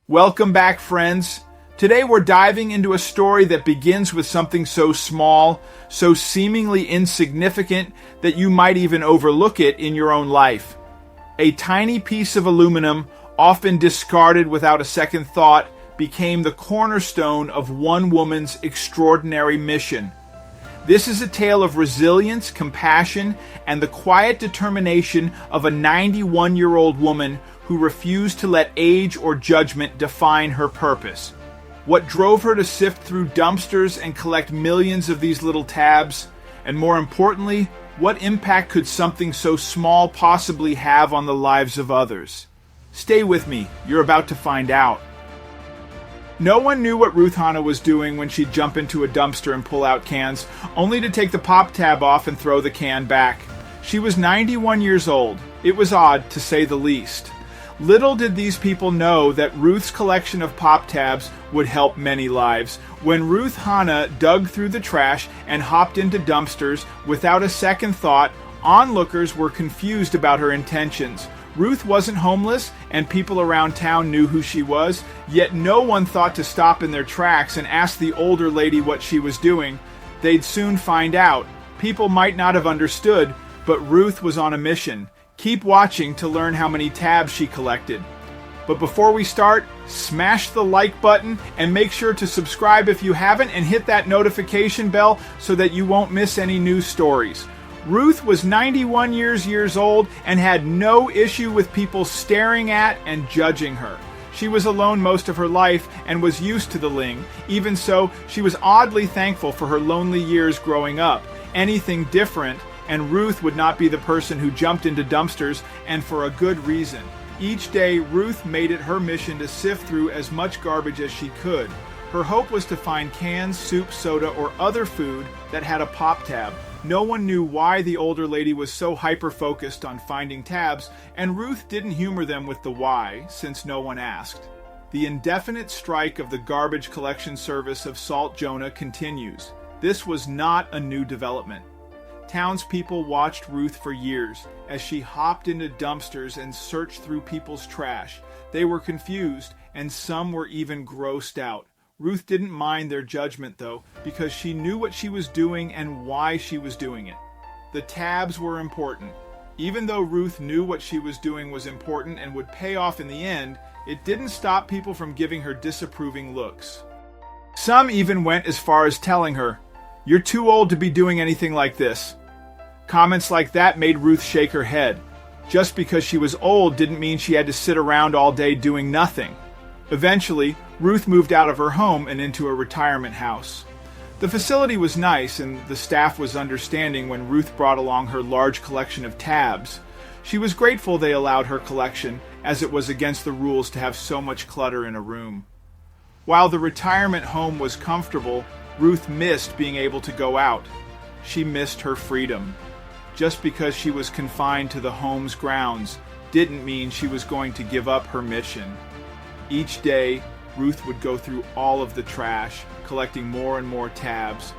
Welcome back, friends. Today we're diving into a story that begins with something so small, so seemingly insignificant that you might even overlook it in your own life. A tiny piece of aluminum, often discarded without a second thought, became the cornerstone of one woman's extraordinary mission. This is a tale of resilience, compassion, and the quiet determination of a 91-year-old woman who refused to let age or judgment define her purpose. What drove her to sift through dumpsters and collect millions of these little tabs? And more importantly, what impact could something so small possibly have on the lives of others? Stay with me, you're about to find out. No one knew what Ruth Hanna was doing when she'd jump into a dumpster and pull out cans, only to take the pop tab off and throw the can back. She was 91 years old. It was odd, to say the least. Little did these people know that Ruth's collection of pop tabs would help many lives. When Ruth Hanna dug through the trash and hopped into dumpsters without a second thought, onlookers were confused about her intentions. Ruth wasn't homeless, and people around town knew who she was, yet no one thought to stop in their tracks and ask the older lady what she was doing. They'd soon find out. People might not have understood, but Ruth was on a mission. Keep watching to learn how many tabs she collected. But before we start, smash the like button and make sure to subscribe if you haven't, and hit that notification bell so that you won't miss any new stories. Ruth was 91 years old and had no issue with people staring at and judging her. She was alone most of her life and was used to the ling. Even so, she was oddly thankful for her lonely years growing up. Anything different, and Ruth would not be the person who jumped into dumpsters, and for a good reason. Each day, Ruth made it her mission to sift through as much garbage as she could. Her hope was to find cans, soup, soda, or other food that had a pop tab. No one knew why the older lady was so hyper-focused on finding tabs, and Ruth didn't humor them with the why, since no one asked. The indefinite strike of the garbage collection service of Salt Jonah continues. This was not a new development. Townspeople watched Ruth for years as she hopped into dumpsters and searched through people's trash. They were confused, and some were even grossed out. Ruth didn't mind their judgment, though, because she knew what she was doing and why she was doing it. The tabs were important. Even though Ruth knew what she was doing was important and would pay off in the end, it didn't stop people from giving her disapproving looks. Some even went as far as telling her, "You're too old to be doing anything like this." Comments like that made Ruth shake her head. Just because she was old didn't mean she had to sit around all day doing nothing. Eventually, Ruth moved out of her home and into a retirement house. The facility was nice, and the staff was understanding when Ruth brought along her large collection of tabs. She was grateful they allowed her collection, as it was against the rules to have so much clutter in a room. While the retirement home was comfortable, Ruth missed being able to go out. She missed her freedom. Just because she was confined to the home's grounds didn't mean she was going to give up her mission. Each day, Ruth would go through all of the trash, collecting more and more tabs.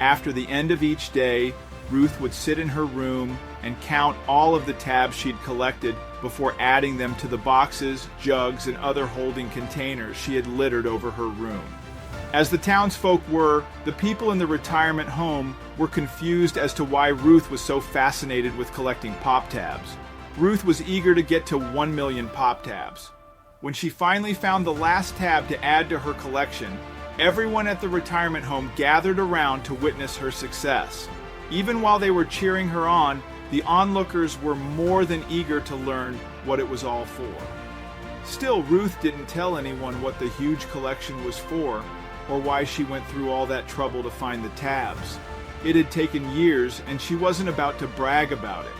After the end of each day, Ruth would sit in her room and count all of the tabs she'd collected before adding them to the boxes, jugs, and other holding containers she had littered over her room. As the townsfolk were, the people in the retirement home were confused as to why Ruth was so fascinated with collecting pop tabs. Ruth was eager to get to 1 million pop tabs. When she finally found the last tab to add to her collection, everyone at the retirement home gathered around to witness her success. Even while they were cheering her on, the onlookers were more than eager to learn what it was all for. Still, Ruth didn't tell anyone what the huge collection was for, or why she went through all that trouble to find the tabs. It had taken years, and she wasn't about to brag about it.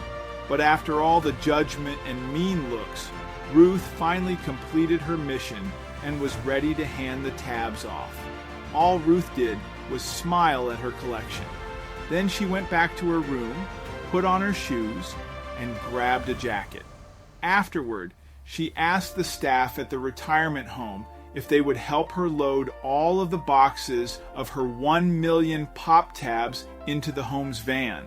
But after all the judgment and mean looks, Ruth finally completed her mission and was ready to hand the tabs off. All Ruth did was smile at her collection. Then she went back to her room, put on her shoes, and grabbed a jacket. Afterward, she asked the staff at the retirement home if they would help her load all of the boxes of her 1 million pop tabs into the home's van.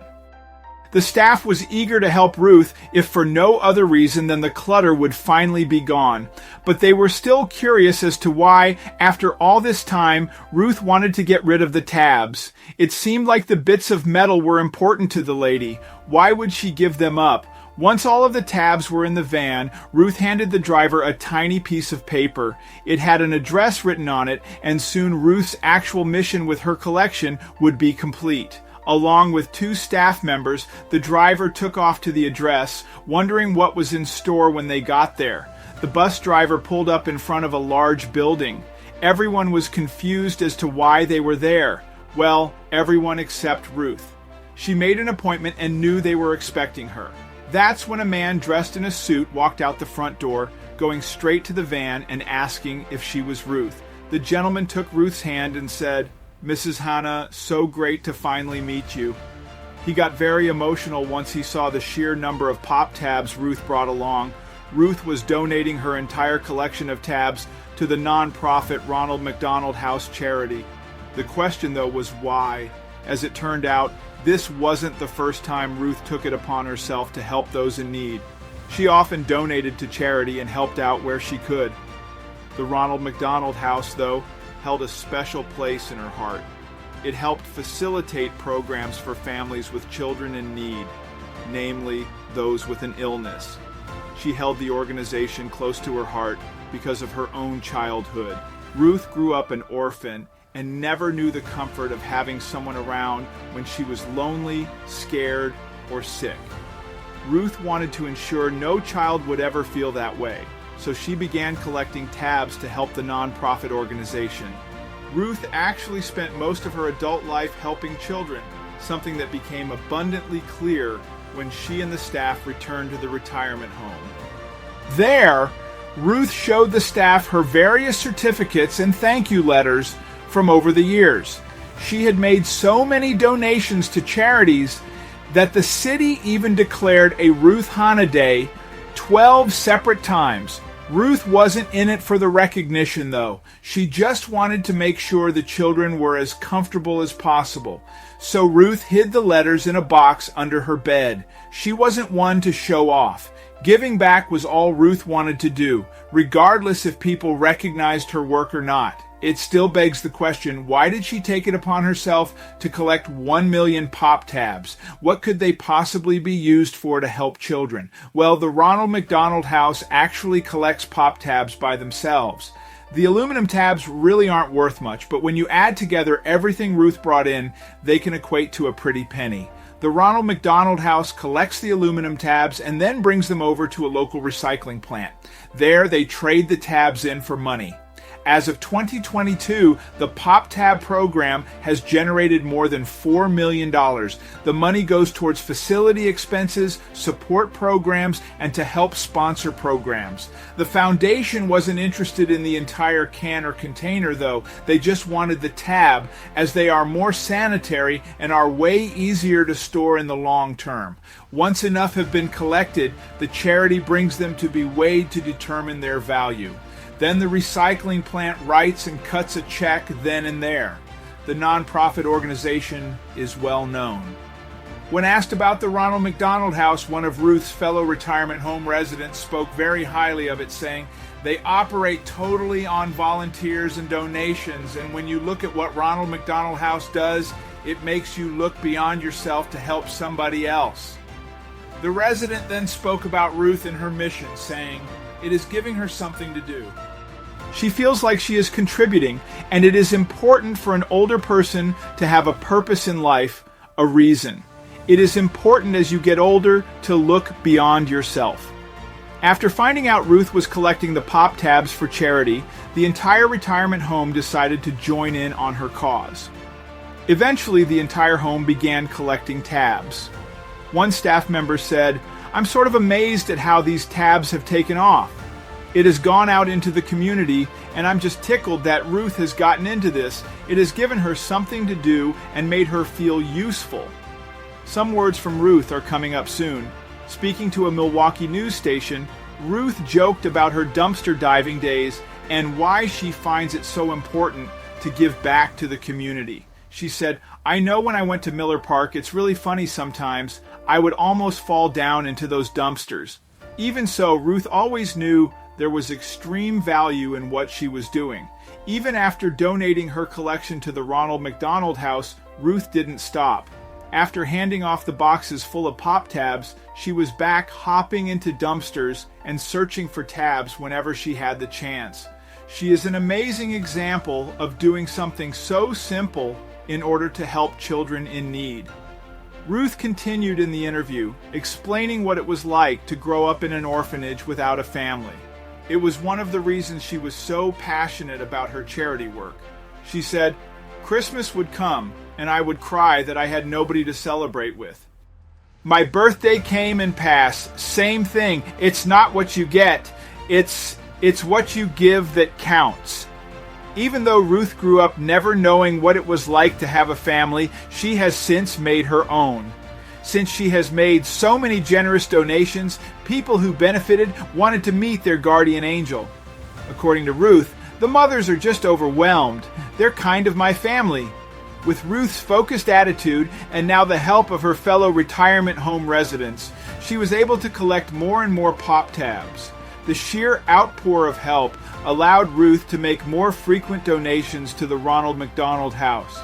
The staff was eager to help Ruth, if for no other reason than the clutter would finally be gone. But they were still curious as to why, after all this time, Ruth wanted to get rid of the tabs. It seemed like the bits of metal were important to the lady. Why would she give them up? Once all of the tabs were in the van, Ruth handed the driver a tiny piece of paper. It had an address written on it, and soon Ruth's actual mission with her collection would be complete. Along with 2 staff members, the driver took off to the address, wondering what was in store when they got there. The bus driver pulled up in front of a large building. Everyone was confused as to why they were there. Well, everyone except Ruth. She made an appointment and knew they were expecting her. That's when a man dressed in a suit walked out the front door, going straight to the van and asking if she was Ruth. The gentleman took Ruth's hand and said, "Mrs. Hannah, so great to finally meet you." He got very emotional once he saw the sheer number of pop tabs Ruth brought along. Ruth was donating her entire collection of tabs to the non-profit Ronald McDonald House charity. The question, though, was why? As it turned out, this wasn't the first time Ruth took it upon herself to help those in need. She often donated to charity and helped out where she could. The Ronald McDonald House, though, held a special place in her heart. It helped facilitate programs for families with children in need, namely those with an illness. She held the organization close to her heart because of her own childhood. Ruth grew up an orphan and never knew the comfort of having someone around when she was lonely, scared, or sick. Ruth wanted to ensure no child would ever feel that way, so she began collecting tabs to help the nonprofit organization. Ruth actually spent most of her adult life helping children, something that became abundantly clear when she and the staff returned to the retirement home. There, Ruth showed the staff her various certificates and thank you letters from over the years. She had made so many donations to charities that the city even declared a Ruth Hannah Day 12 separate times. Ruth wasn't in it for the recognition, though. She just wanted to make sure the children were as comfortable as possible. So Ruth hid the letters in a box under her bed. She wasn't one to show off. Giving back was all Ruth wanted to do, regardless if people recognized her work or not. It still begs the question, why did she take it upon herself to collect 1 million pop tabs? What could they possibly be used for to help children? Well, the Ronald McDonald House actually collects pop tabs by themselves. The aluminum tabs really aren't worth much, but when you add together everything Ruth brought in, they can equate to a pretty penny. The Ronald McDonald House collects the aluminum tabs and then brings them over to a local recycling plant. There, they trade the tabs in for money. As of 2022, the Pop Tab program has generated more than $4 million. The money goes towards facility expenses, support programs, and to help sponsor programs. The foundation wasn't interested in the entire can or container, though. They just wanted the tab, as they are more sanitary and are way easier to store in the long term. Once enough have been collected, the charity brings them to be weighed to determine their value. Then the recycling plant writes and cuts a check then and there. The nonprofit organization is well known. When asked about the Ronald McDonald House, one of Ruth's fellow retirement home residents spoke very highly of it, saying, "They operate totally on volunteers and donations, and when you look at what Ronald McDonald House does, it makes you look beyond yourself to help somebody else." The resident then spoke about Ruth and her mission, saying, "It is giving her something to do." She feels like she is contributing, and it is important for an older person to have a purpose in life, a reason. It is important as you get older to look beyond yourself. After finding out Ruth was collecting the pop tabs for charity, the entire retirement home decided to join in on her cause. Eventually, the entire home began collecting tabs. One staff member said, "I'm sort of amazed at how these tabs have taken off. It has gone out into the community, and I'm just tickled that Ruth has gotten into this. It has given her something to do and made her feel useful." Some words from Ruth are coming up soon. Speaking to a Milwaukee news station, Ruth joked about her dumpster diving days and why she finds it so important to give back to the community. She said, "I know when I went to Miller Park, it's really funny sometimes. I would almost fall down into those dumpsters." Even so, Ruth always knew there was extreme value in what she was doing. Even after donating her collection to the Ronald McDonald House, Ruth didn't stop. After handing off the boxes full of pop tabs, she was back hopping into dumpsters and searching for tabs whenever she had the chance. She is an amazing example of doing something so simple in order to help children in need. Ruth continued in the interview, explaining what it was like to grow up in an orphanage without a family. It was one of the reasons she was so passionate about her charity work. She said, "Christmas would come, and I would cry that I had nobody to celebrate with. My birthday came and passed. Same thing. It's not what you get. It's what you give that counts." Even though Ruth grew up never knowing what it was like to have a family, she has since made her own. Since she has made so many generous donations, people who benefited wanted to meet their guardian angel. According to Ruth, "The mothers are just overwhelmed. They're kind of my family." With Ruth's focused attitude and now the help of her fellow retirement home residents, she was able to collect more and more pop tabs. The sheer outpour of help allowed Ruth to make more frequent donations to the Ronald McDonald House.